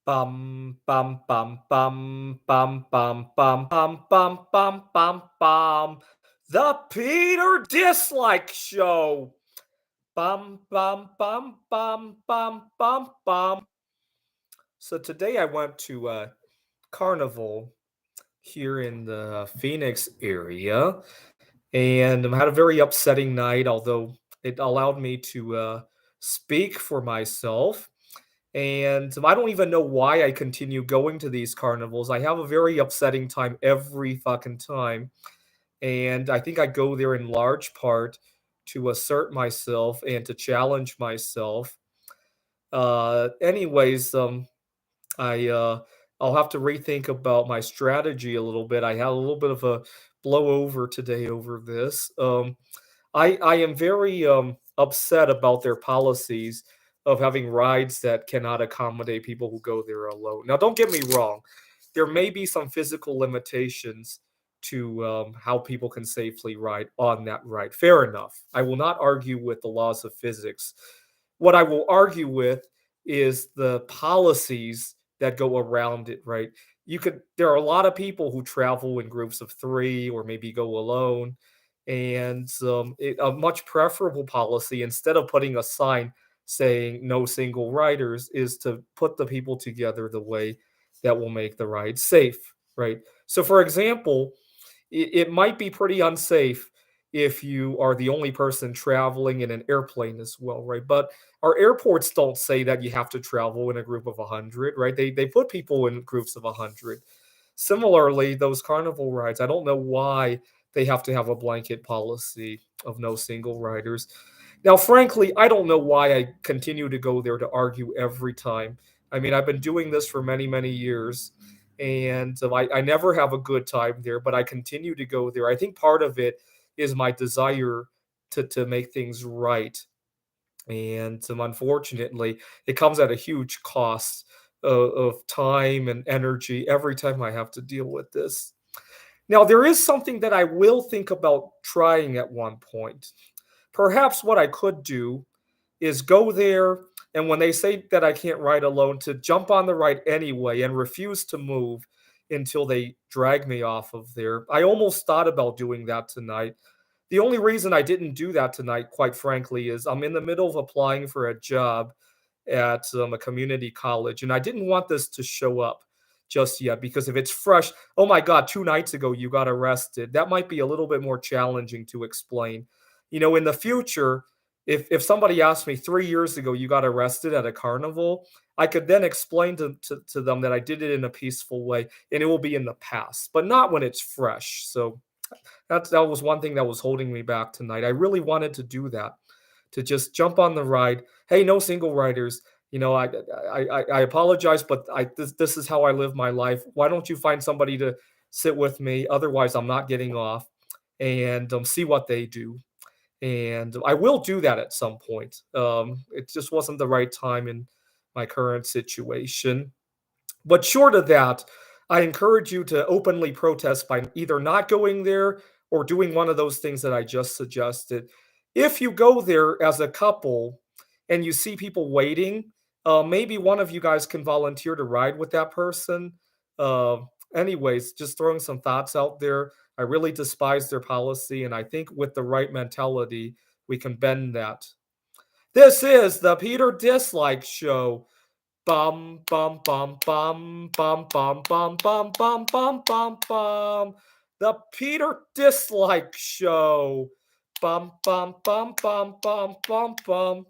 Bum bum bum bum bum bum bum bum bum bum bum bum. The Peter Dislike Show. Bum bum bum bum bum bum bum. So today I went to a carnival here in the Phoenix area, and I had a very upsetting night. Although it allowed me to speak for myself. And I don't even know why I continue going to these carnivals. I have a very upsetting time every fucking time. And I think I go there in large part to assert myself and to challenge myself. Anyways, I I'll have to rethink about my strategy a little bit. I had a little bit of a blowover today over this. I am very upset about their policies of having rides that cannot accommodate people who go there alone. Now, don't get me wrong, there may be some physical limitations to how people can safely ride on that ride. Fair enough. I will not argue with the laws of physics. What I will argue with is the policies that go around it, right? There are a lot of people who travel in groups of three or maybe go alone, and a much preferable policy, instead of putting a sign saying no single riders, is to put the people together the way that will make the ride safe, right? So, for example, it might be pretty unsafe if you are the only person traveling in an airplane as well, right? But our airports don't say that you have to travel in a group of 100, right? They put people in groups of 100. Similarly, those carnival rides, I don't know why they have to have a blanket policy of no single riders. Now, frankly, I don't know why I continue to go there to argue every time. I mean, I've been doing this for many, many years, and I never have a good time there, but I continue to go there. I think part of it is my desire to make things right. And unfortunately, it comes at a huge cost of time and energy every time I have to deal with this. Now, there is something that I will think about trying at one point. Perhaps what I could do is go there, and when they say that I can't ride alone, to jump on the ride anyway and refuse to move until they drag me off of there. I almost thought about doing that tonight. The only reason I didn't do that tonight, quite frankly, is I'm in the middle of applying for a job at a community college, and I didn't want this to show up just yet, because if it's fresh, oh my God, 2 nights ago you got arrested, that might be a little bit more challenging to explain. In the future, if somebody asked me 3 years ago you got arrested at a carnival, I could then explain to them that I did it in a peaceful way, and it will be in the past, but not when it's fresh. So that was one thing that was holding me back tonight. I really wanted to do that, to just jump on the ride. Hey, no single riders. I apologize, but this is how I live my life. Why don't you find somebody to sit with me? Otherwise, I'm not getting off, and see what they do. And I will do that at some point. It just wasn't the right time in my current situation. But short of that, I encourage you to openly protest by either not going there or doing one of those things that I just suggested. If you go there as a couple and you see people waiting, maybe one of you guys can volunteer to ride with that person. Uh, Anyways, just throwing some thoughts out there. I really despise their policy, and I think with the right mentality, we can bend that. This is the Peter Dislike Show. Bum bum bum bum bum bum bum bum bum bum bum bum. The Peter Dislike Show. Bum bum bum bum bum bum bum.